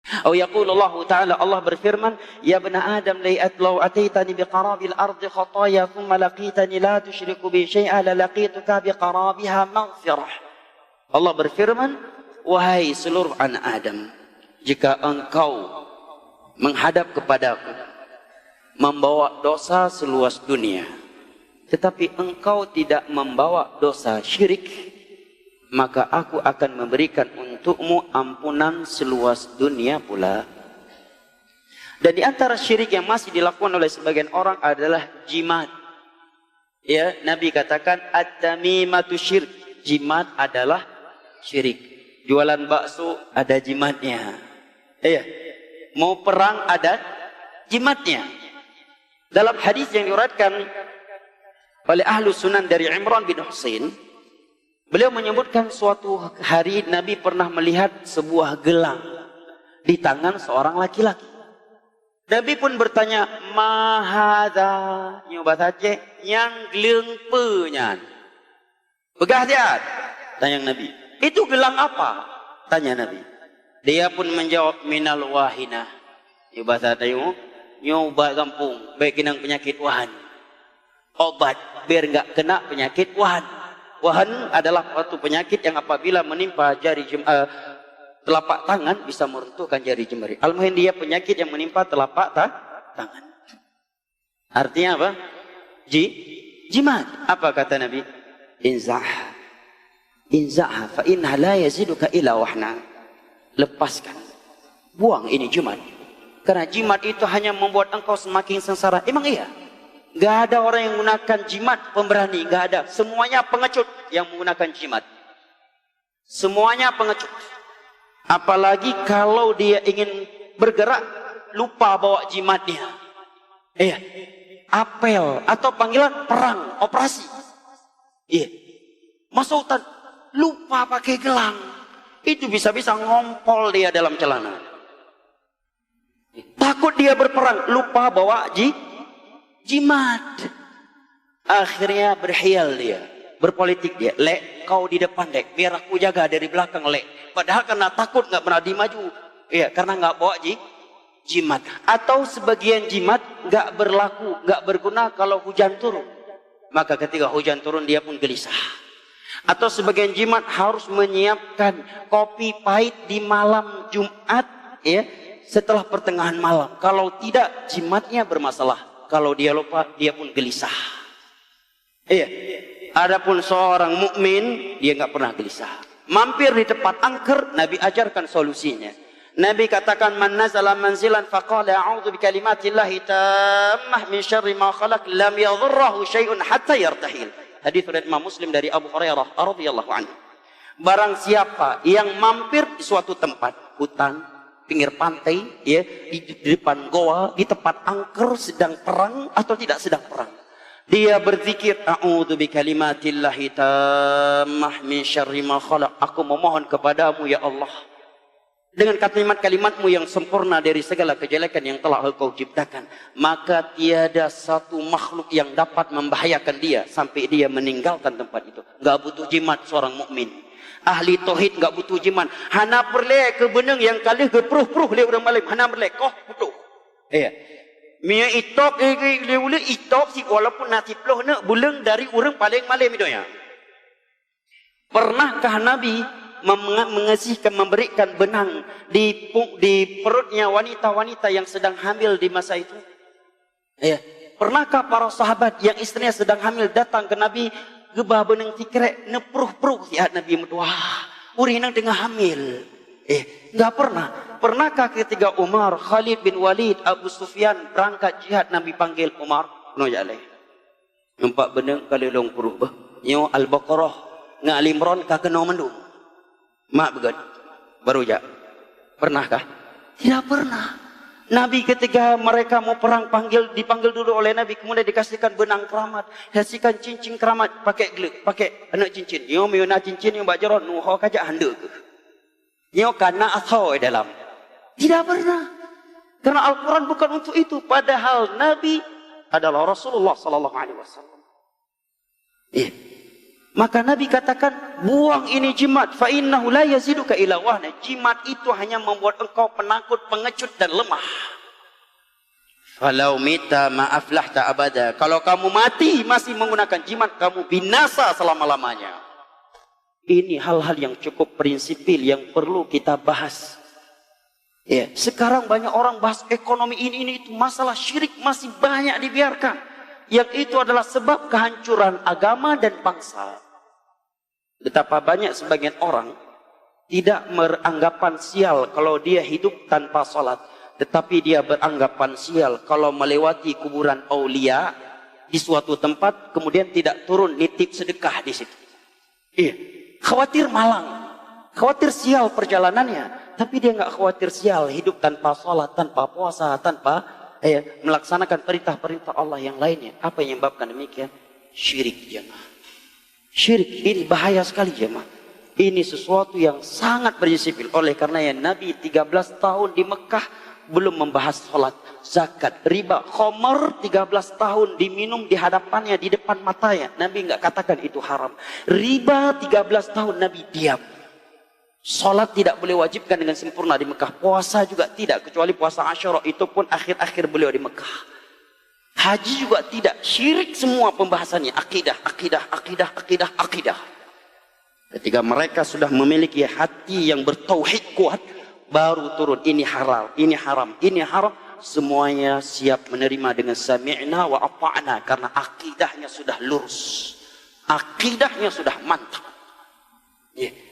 Atau yaqulu Allah Ta'ala, Allah berfirman, ya bani Adam law ataitani biqarabil ardi khataya thumma laqitani la tusyriku bi syai'a la laqituka biqarabiha maghfirah. Allah berfirman, wahai seluruh anak Adam, jika engkau menghadap kepadaku membawa dosa seluas dunia, tetapi engkau tidak membawa dosa syirik, maka aku akan memberikan untukmu ampunan seluas dunia pula. Dan di antara syirik yang masih dilakukan oleh sebagian orang adalah jimat. Ya, Nabi katakan at-tamimatu syirik. Jimat adalah syirik. Jualan bakso ada jimatnya. Ya. Mau perang ada jimatnya. Dalam hadis yang diriwayatkan oleh ahlu sunan dari Imran bin Husain, beliau menyebutkan suatu hari Nabi pernah melihat sebuah gelang di tangan seorang laki-laki. Nabi pun bertanya, mahadha, nyoba saja yang gelang penyan. Begah dia, tanya Nabi. Itu gelang apa? Tanya Nabi. Dia pun menjawab, minal wahinah. Nyoba saja nyoba gampung, baik kinang penyakit wahan. Obat biar enggak kena penyakit wahan. Wahan adalah suatu penyakit yang apabila menimpa jari telapak tangan bisa meruntuhkan jari jemari. Al-muhim dia penyakit yang menimpa telapak tangan. Artinya apa? Jimat. Apa kata Nabi? Inzah fa inna la yaziduka ila wahna. Lepaskan. Buang ini jimat. Karena jimat itu hanya membuat engkau semakin sengsara. Emang iya? Gak ada orang yang menggunakan jimat pemberani, gak ada. Semuanya pengecut yang menggunakan jimat. Semuanya pengecut. Apalagi kalau dia ingin bergerak, lupa bawa jimatnya. Iya. Apel atau panggilan perang, operasi. Iya. Masuk hutan, lupa pakai gelang. Itu bisa-bisa ngompol dia dalam celana. Takut dia berperang, lupa bawa jimat. Akhirnya berhial dia, berpolitik dia. Lek, kau di depan dek, biar aku jaga dari belakang lek. Padahal karena takut nggak pernah dimaju. Iya, karena nggak bawa jimat. Atau sebagian jimat nggak berlaku, nggak berguna kalau hujan turun. Maka ketika hujan turun dia pun gelisah. Atau sebagian jimat harus menyiapkan kopi pahit di malam Jumat, ya, setelah pertengahan malam. Kalau tidak, jimatnya bermasalah. Kalau dia lupa, dia pun gelisah. Iya. Adapun seorang mukmin, dia nggak pernah gelisah. Mampir di tempat angker, Nabi ajarkan solusinya. Nabi katakan, man nazala manzilan faqala a'udzu bikalimatillahi tammah min syarri ma khalaq lam yadhurruhu syai'un hatta yartahil. Hadis riwayat Imam Muslim dari Abu Hurairah radhiyallahu anhu. Barang siapa yang mampir di suatu tempat, hutan, pinggir pantai, ya, di depan goa, di tempat angker, sedang perang atau tidak sedang perang, dia berzikir, a'udzu bikalimatillahi tammah min syarri ma khalaq. Aku memohon kepadamu ya Allah dengan kalimat-kalimatmu yang sempurna dari segala kejelekan yang telah engkau ciptakan, maka tiada satu makhluk yang dapat membahayakan dia sampai dia meninggalkan tempat itu. Gak butuh jimat seorang mukmin. Ahli tauhid gak butuh jimat. Hana perle ke beneng yang kali ke pruh-pruh le orang malam. Hana perle koh butuh. Iya. Mia itok le itok si walaupun nasi ploh nak buleng dari orang paling malam itu ya. Pernahkah Nabi mengasihkan, memberikan benang di perutnya wanita-wanita yang sedang hamil di masa itu? Ya. Pernahkah para sahabat yang istrinya sedang hamil datang ke Nabi, gebah benang tikrek nepruh-pruh ya Nabi wah, uri nang tengah hamil. Enggak pernah. Pernahkah ketika Umar, Khalid bin Walid, Abu Sufyan berangkat jihad, Nabi panggil Umar, no jale. Nampak benang kali long puruh bah. Nyo Al-Baqarah ngalimron ka kena mendung. Mak begat baru ya. Pernahkah? Tidak pernah. Nabi ketika mereka mau perang dipanggil dulu oleh Nabi, kemudian dikasihkan benang keramat, kasihkan cincin keramat, pakai gelek, pakai anak cincin. Yo miuna cincin yang bajaron nuho kaja hande ke. Yo kana atau dalam. Tidak pernah. Karena Al-Quran bukan untuk itu. Padahal Nabi adalah Rasulullah sallallahu alaihi wasallam. Iya. Maka Nabi katakan, buang ini jimat, fa innahu la yaziduka illa wahna. Jimat itu hanya membuat engkau penakut, pengecut dan lemah. Falau mita ma aflahta abada. Kalau kamu mati masih menggunakan jimat, kamu binasa selama-lamanya. Ini hal-hal yang cukup prinsipil yang perlu kita bahas. Ya, sekarang banyak orang bahas ekonomi ini itu, masalah syirik masih banyak dibiarkan. Yang itu adalah sebab kehancuran agama dan bangsa. Betapa banyak sebagian orang tidak beranggapan sial kalau dia hidup tanpa salat, tetapi dia beranggapan sial kalau melewati kuburan aulia di suatu tempat kemudian tidak turun nitip sedekah di situ. Iya, khawatir malang, khawatir sial perjalanannya, tapi dia nggak khawatir sial hidup tanpa salat, tanpa puasa, tanpa melaksanakan perintah-perintah Allah yang lainnya. Apa yang menyebabkan demikian? Syirik, jemaah. Syirik ini bahaya sekali, jemaah. Ini sesuatu yang sangat prinsipil. Oleh karena yang Nabi 13 tahun di Mekah belum membahas salat, zakat, riba, khamar 13 tahun diminum di hadapannya, di depan matanya. Nabi nggak katakan itu haram. Riba 13 tahun Nabi diam. Salat tidak boleh wajibkan dengan sempurna di Mekah. Puasa juga tidak, kecuali puasa Asyura, itu pun akhir-akhir beliau di Mekah. Haji juga tidak. Syirik semua pembahasannya. Akidah, akidah, akidah, akidah, akidah. Ketika mereka sudah memiliki hati yang bertauhid kuat, baru turun ini halal, ini haram, ini haram. Semuanya siap menerima dengan sami'na wa ata'na, karena akidahnya sudah lurus. Akidahnya sudah mantap. Yeah.